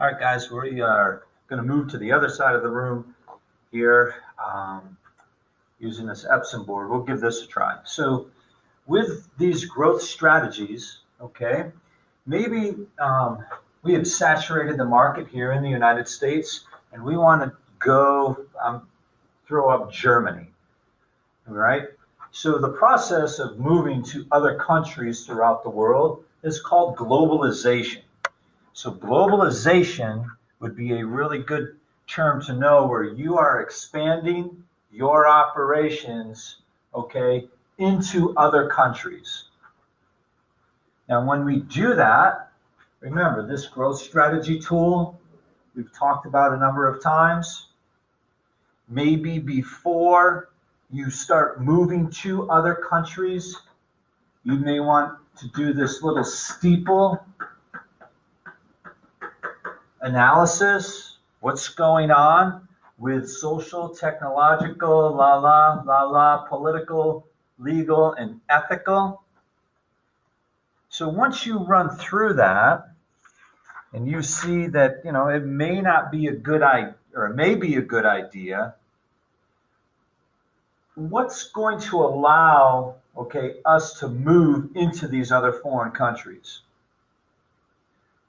All right, guys, we are going to move to the other side of the room here using this Epson board. We'll give this a try. So with these growth strategies, okay, maybe we have saturated the market here in the United States and we want to go throw up Germany, all right? So the process of moving to other countries throughout the world is called globalization. So globalization would be a really good term to know where you are expanding your operations, okay, into other countries. Now, when we do that, remember this growth strategy tool we've talked about a number of times. Maybe before you start moving to other countries, you may want to do this little steeple analysis. What's going on with social, technological, political, legal, and ethical. So once you run through that and you see that, it may not be a good idea, or it may be a good idea, what's going to allow, us to move into these other foreign countries?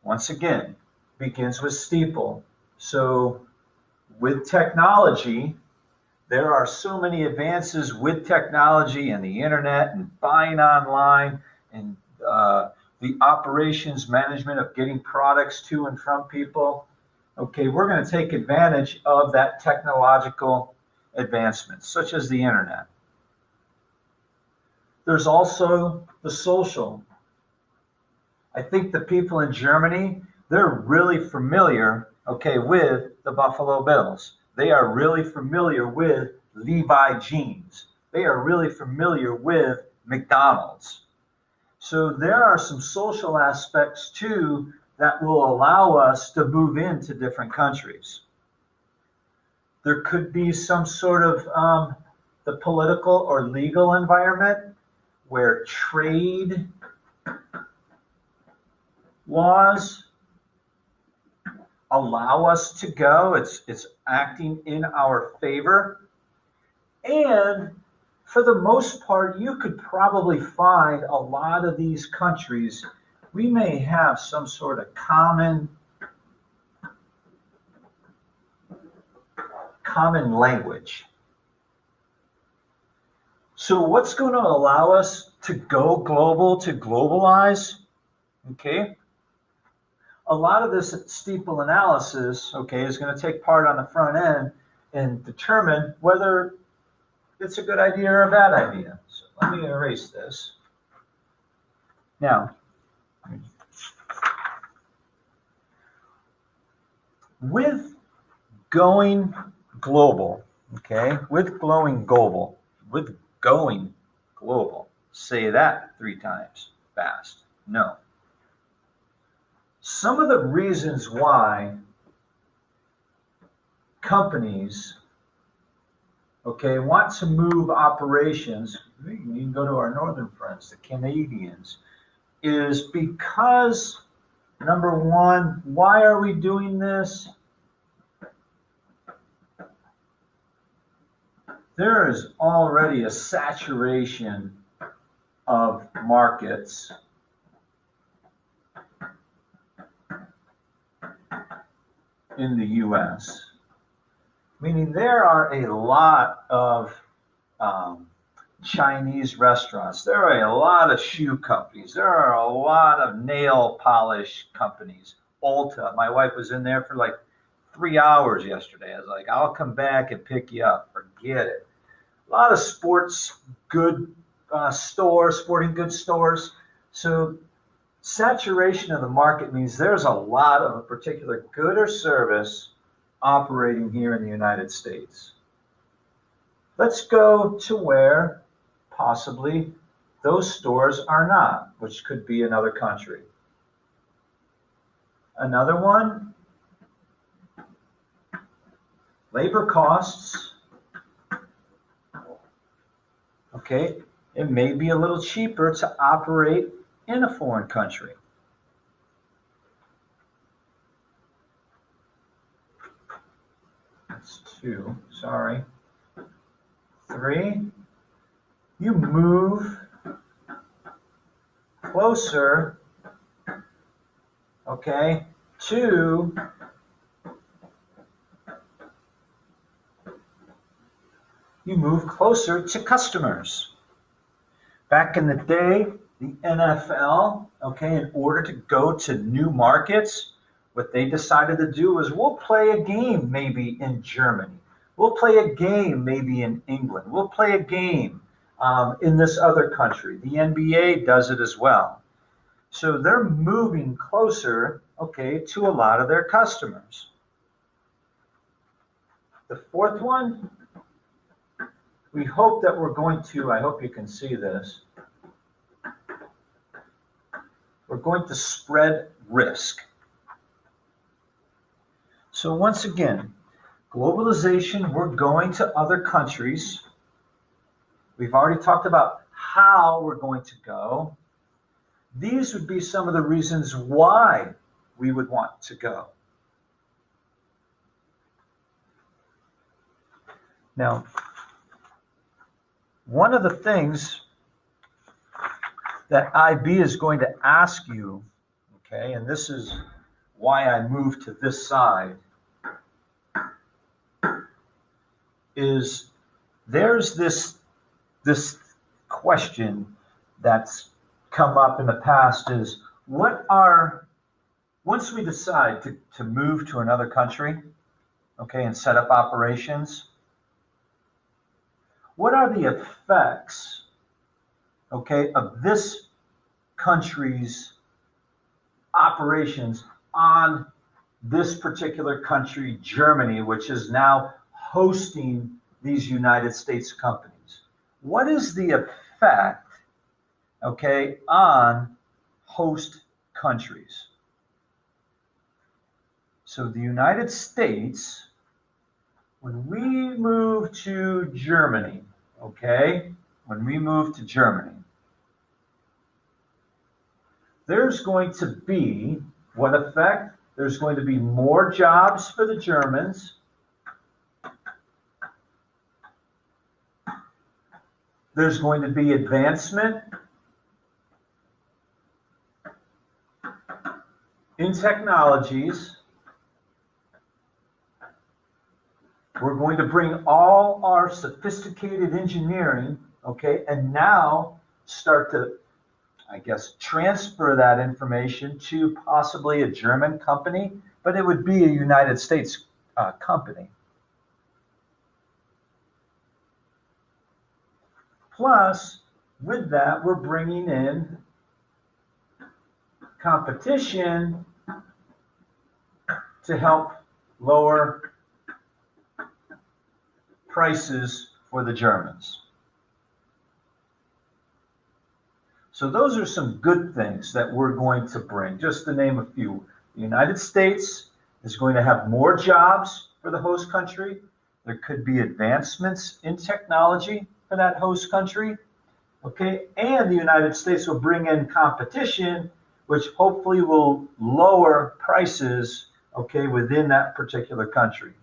Once again, begins with steeple. So with technology, there are so many advances with technology and the internet and buying online and the operations management of getting products to and from people. Okay, we're going to take advantage of that technological advancements, such as the internet. There's also the social. I think the people in Germany, they're really familiar, with the Buffalo Bills. They are really familiar with Levi jeans. They are really familiar with McDonald's. So there are some social aspects too that will allow us to move into different countries. There could be some sort of the political or legal environment where trade laws allow us to go. It's acting in our favor. And for the most part, you could probably find a lot of these countries, we may have some sort of common language. So what's going to allow us to go global, to globalize? Okay. A lot of this steeple analysis, is going to take part on the front end and determine whether it's a good idea or a bad idea. So let me erase this. Now, with going global, with going global, say that 3 times fast. No. Some of the reasons why companies, want to move operations, you can go to our northern friends, the Canadians, is because, number one, why are we doing this? There is already a saturation of markets in the U.S., meaning there are a lot of Chinese restaurants. There are a lot of shoe companies. There are a lot of nail polish companies. Ulta, my wife was in there for like 3 hours yesterday. I was like, I'll come back and pick you up. Forget it. A lot of sporting goods stores. So saturation of the market means there's a lot of a particular good or service operating here in the United States. Let's go to where possibly those stores are not, which could be another country. Another one, labor costs. It may be a little cheaper to operate in a foreign country. 2, sorry, 3, you move closer, okay, to customers. Back in the day, the NFL, okay, in order to go to new markets, what they decided to do was we'll play a game maybe in Germany. We'll play a game maybe in England. We'll play a game in this other country. The NBA does it as well. So they're moving closer, okay, to a lot of their customers. The fourth one, we hope that we're going to, I hope you can see this, we're going to spread risk. So once again, globalization, we're going to other countries. We've already talked about how we're going to go. These would be some of the reasons why we would want to go. Now, one of the things that IB is going to ask you, okay, and this is why I moved to this side, is there's this question that's come up in the past is, once we decide to move to another country, okay, and set up operations, what are the effects, okay, of this country's operations on this particular country, Germany, which is now hosting these United States companies? What is the effect, okay, on host countries? So the United States, when we move to Germany, okay, when we move to Germany, there's going to be what effect? There's going to be more jobs for the Germans. There's going to be advancement in technologies. We're going to bring all our sophisticated engineering, okay, and now start to, I guess, transfer that information to possibly a German company, but it would be a United States company. Plus, with that, we're bringing in competition to help lower prices for the Germans. So those are some good things that we're going to bring, just to name a few. The United States is going to have more jobs for the host country. There could be advancements in technology for that host country, okay? And the United States will bring in competition, which hopefully will lower prices, okay, within that particular country.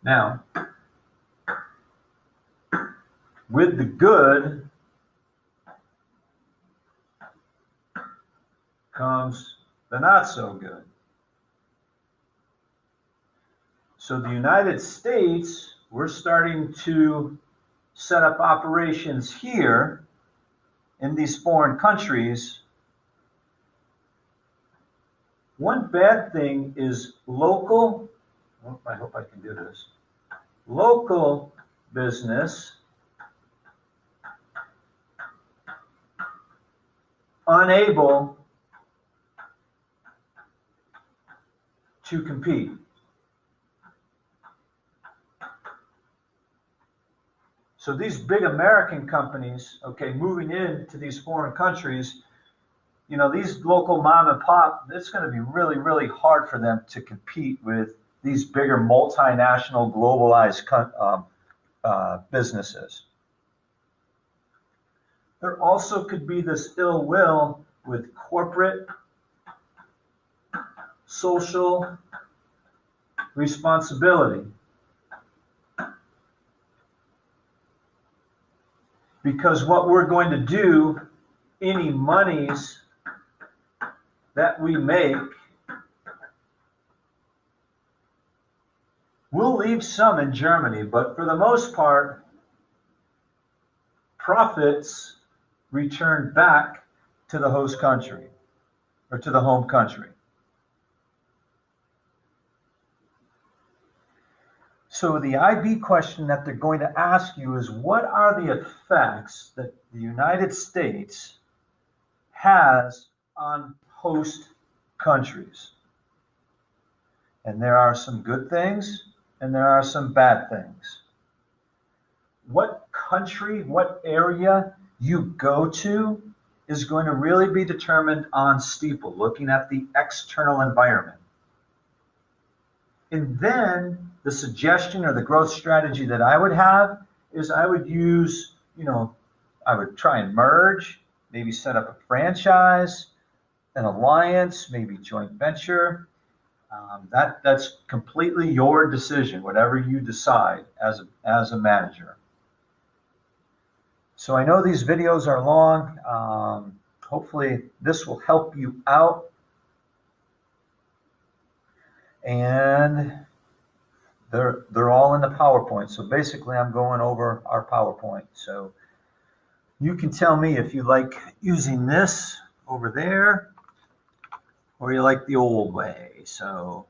Now, with the good comes the not so good. So the United States, we're starting to set up operations here in these foreign countries. One bad thing is local, I hope I can do this, local business unable to compete. So these big American companies, okay, moving into these foreign countries, you know, these local mom and pop, it's going to be really, really hard for them to compete with these bigger multinational globalized businesses. There also could be this ill will with corporate social responsibility. Because what we're going to do, any monies that we make, we'll leave some in Germany, but for the most part, profits return back to the host country or to the home country. So the IB question that they're going to ask you is, what are the effects that the United States has on host countries? And there are some good things and there are some bad things. What country, what area you go to is going to really be determined on Steeple, looking at the external environment. And then the suggestion or the growth strategy that I would have is I would use, I would try and merge, maybe set up a franchise, an alliance, maybe joint venture. That's completely your decision, whatever you decide as a manager. So I know these videos are long. Hopefully this will help you out. And they're all in the PowerPoint. So basically I'm going over our PowerPoint. So you can tell me if you like using this over there or you like the old way. So